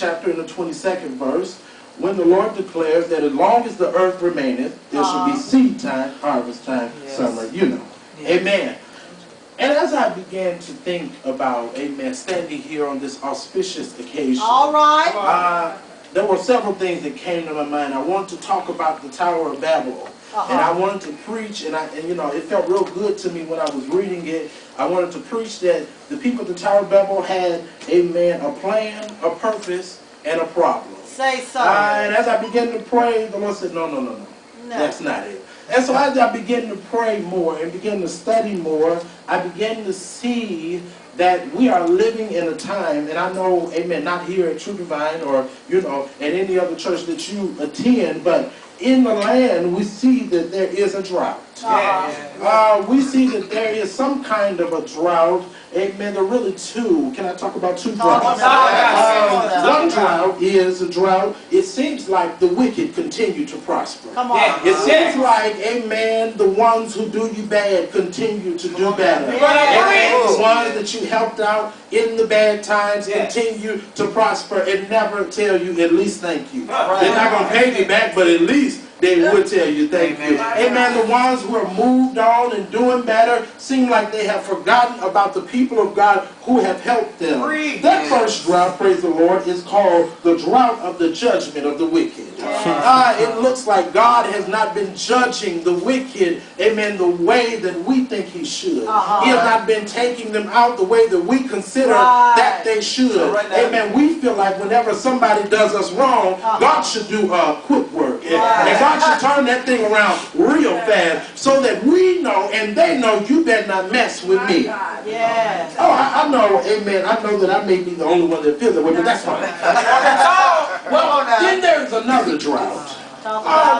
chapter in the 22nd verse, when the Lord declares that as long as the earth remaineth, there shall be seed time, harvest time, summer, you know. Amen. And as I began to think about, amen, standing here on this auspicious occasion, all right, there were several things that came to my mind. I wanted to talk about the Tower of Babel. And I wanted to preach, and you know, it felt real good to me when I was reading it. I wanted to preach that the people at the Tower of Babel had, amen, a plan, a purpose, and a problem. Say so. And as I began to pray, the Lord said, no. That's not it. And so as I began to pray more and began to study more, I began to see that we are living in a time, and I know, amen, not here at True Divine or, you know, at any other church that you attend, but in the land we see that there is a drought. We see that there is some kind of a drought. Amen. There are really two. Can I talk about two droughts? One drought is a drought. It seems like the wicked continue to prosper. Come on. It seems like, amen, the ones who do you bad continue to do better. Amen. The ones that you helped out in the bad times continue to prosper and never tell you at least thank you. They're not going to pay you back, but at least they would tell you thank you. Amen. The ones who are moved on and doing better seem like they have forgotten about the people of God who have helped them. That first drought, praise the Lord, is called the drought of the judgment of the wicked. It looks like God has not been judging the wicked, amen, the way that we think he should. He has not been taking them out the way that we consider that they should. Amen. We feel like whenever somebody does us wrong, God should do quick work. And God should turn that thing around real fast so that we know and they know you better not mess with me. Oh, I know, amen. I know that I may be the only one that feels that way, but that's fine. Well, then there's another drought.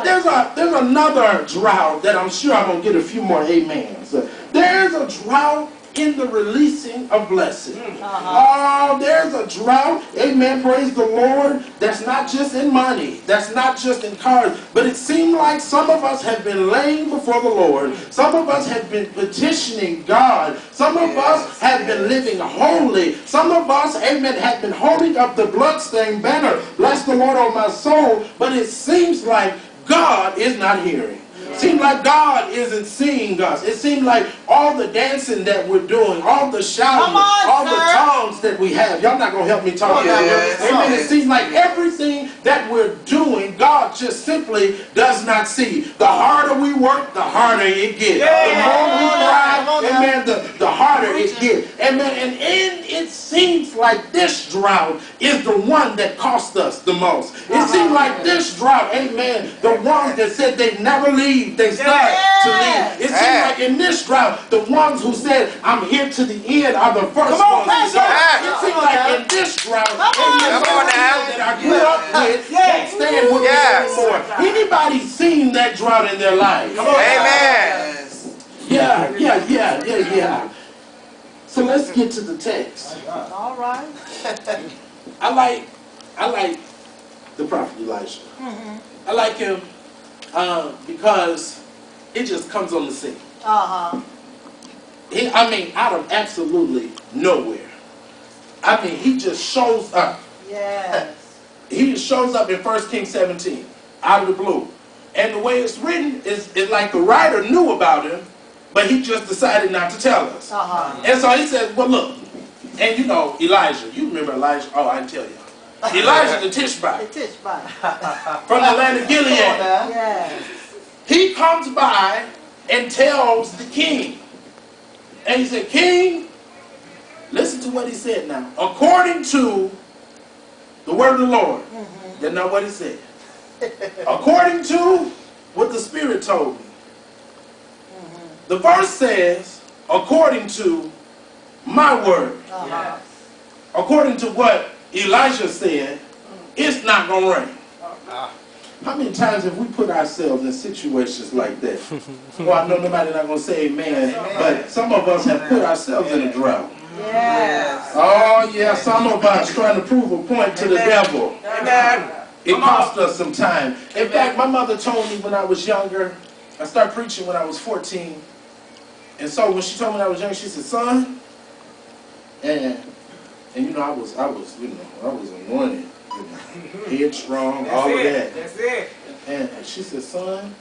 There's another drought that I'm sure I'm going to get a few more amens. There's a drought in the releasing of blessing. There's a drought, amen, praise the Lord, that's not just in money, that's not just in cars, but it seems like some of us have been laying before the Lord, some of us have been petitioning God, some of us have been living holy, some of us, amen, have been holding up the bloodstained banner, bless the Lord on my soul, but it seems like God is not hearing. It seems like God isn't seeing us. It seems like all the dancing that we're doing, all the shouting, all the tongues that we have. Y'all not going to help me talk about it. Amen. It seems like everything that we're doing, God just simply does not see. The harder we work, the harder it gets. The more we try, amen, the harder it gets. Amen. And it seems like this drought is the one that cost us the most. It seems like this drought, amen, the ones that said they'd never leave, they start to leave. It seems like in this drought, the ones who said, I'm here to the end are the first ones to go. It seems like in this drought, that I grew up with can't stand with me anymore. Anybody seen that drought in their life? Amen. Yeah. So let's get to the text. All right. I like the prophet Elijah. I like him because it just comes on the scene. Out of absolutely nowhere. He just shows up. Yes. He shows up in 1 Kings 17, out of the blue. And the way it's written is like the writer knew about him, but he just decided not to tell us. And so he said, well, look, and you know Elijah. You remember Elijah? Oh, I didn't tell you. Elijah the Tishbite. From the land of Gilead. Yes. He comes by and tells the king. And he said, King, listen to what he said now. According to the word of the Lord. That's not what he said. According to what the Spirit told me. The verse says, according to my word. According to what Elijah said, it's not going to rain. How many times have we put ourselves in situations like that? Well, I know nobody's not going to say amen, but some of us have put ourselves in a drought. Yes. Oh, yeah, some of us trying to prove a point to the devil. It cost us some time. In fact, my mother told me when I was younger, I started preaching when I was 14. And so when she told me when I was young, she said, son, and you know, I was anointed. headstrong, all of that. That's it. And she said, son,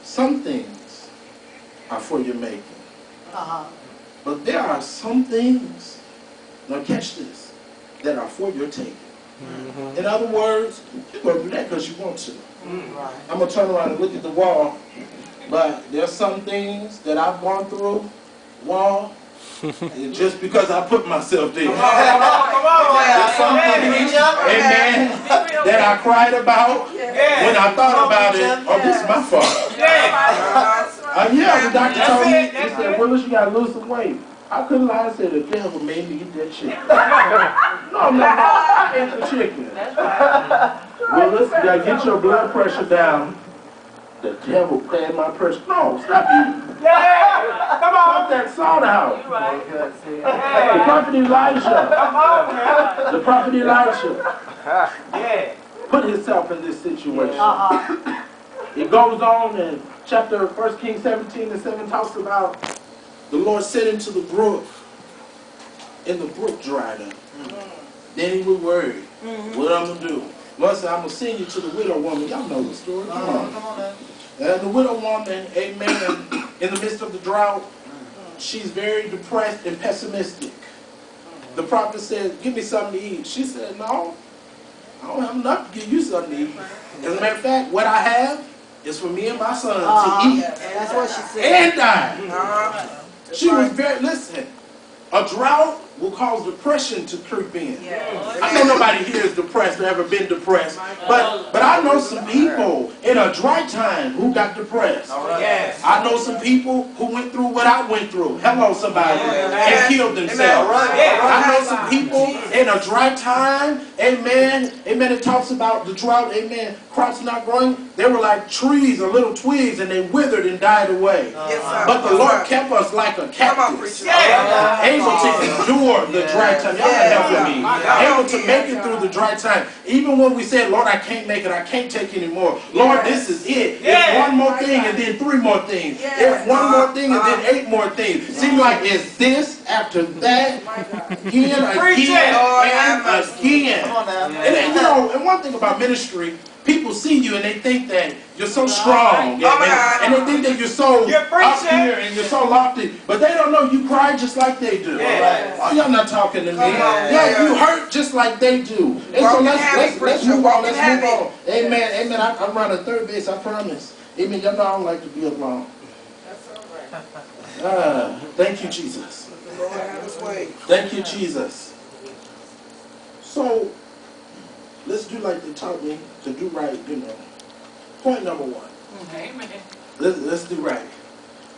some things are for your making. But there are some things, now catch this, that are for your taking. In other words, you're going to do that because you want to. Right. I'm going to turn around and look at the wall, but there's some things that I've gone through, wall, and just because I put myself there. Come on. There's some things, amen, that I cried about when I thought about it. Oh, this is my fault. Yeah, the doctor told me, he said, Willis, you got to lose some weight. I couldn't lie and say the devil made me eat that chicken. No, I ate the chicken. Willis, you got to get your blood pressure down. The devil playing my pressure. No, stop eating. Come on. Put that salt out. The prophet Elijah. The prophet Elisha put himself in this situation. It goes on in chapter 1 Kings 17:7 talks about the Lord sent him to the brook, and the brook dried up. Then he was worried. What I'm going to do? Lord said, I'm going to send you to the widow woman. Y'all know the story. Come on now. And the widow woman, amen, in the midst of the drought, she's very depressed and pessimistic. The prophet said, give me something to eat. She said, no, I don't have enough to give you something to eat. As a matter of fact, what I have is for me and my son to eat That's what she said. and die. She was very, listen, a drought will cause depression to creep in. I know nobody here is depressed or ever been depressed, but I know some people in a dry time who got depressed. I know some people who went through what I went through. Hello, somebody, and killed themselves. I know some people in a dry time, amen, it talks about the drought, amen, crops not growing. They were like trees or little twigs, and they withered and died away. But the Lord kept us like a cactus, able to endure the dry time. Y'all not helping me. Able to make it through the dry time. Even when we said, Lord, I can't make it, I can't take anymore. Lord, this is it. It's one more thing and then 3 more things. It's one more thing and then 8 more things. Seems like it's this after that, again, and again. And you know, and one thing about ministry, people see you and they think that you're so strong, and they think that you're so up here and you're so lofty, but they don't know you cry just like they do. Oh, y'all not talking to me. Yeah, you hurt just like they do. And so let's move on. Let's move on. Amen. Amen. I'm running third base. I promise. Amen. Y'all know I don't like to be alone. Thank you, Jesus. Thank you, Jesus. So let's do like they taught me to do right, you know. Point number 1. Amen. Let's do right.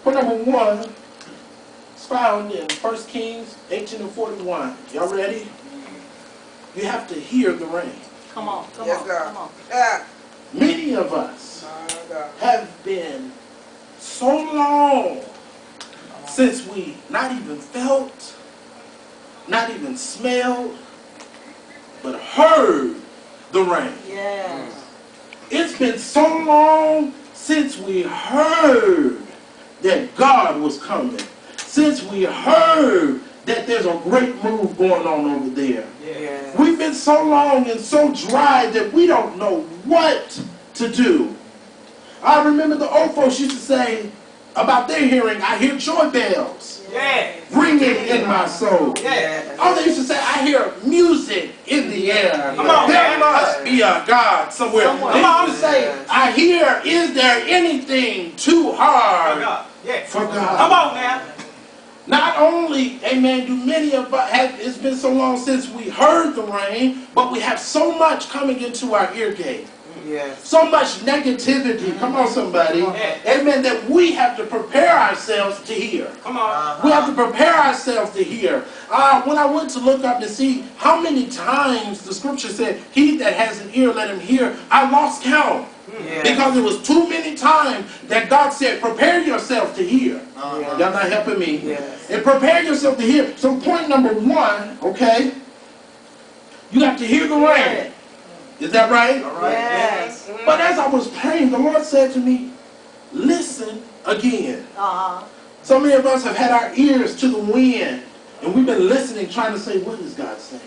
Point number 1 is found in 1 Kings 18:41. Y'all ready? You have to hear the rain. Come on. Come on. Many of us have been so long since we not even felt, not even smelled, but heard the rain. Yes. It's been so long since we heard that God was coming. Since we heard that there's a great move going on over there. We've been so long and so dry that we don't know what to do. I remember the old folks used to say about their hearing, I hear joy bells ringing in my soul. Oh, they used to say, I hear music in the air. There must be a God somewhere. They used to say, I hear, is there anything too hard for God? Come on now. Not only, amen, do many of us have, it's been so long since we heard the rain, but we have so much coming into our ear gate. So much negativity. Come on, somebody. Amen. That we have to prepare ourselves to hear. Come on. We have to prepare ourselves to hear. When I went to look up to see how many times the scripture said, he that has an ear, let him hear, I lost count. Because it was too many times that God said, prepare yourself to hear. Y'all not helping me. And prepare yourself to hear. So point number 1, okay, you have to hear the rain. Is that right? Yes. But as I was praying, the Lord said to me, listen again. So many of us have had our ears to the wind, and we've been listening, trying to say, what is God saying?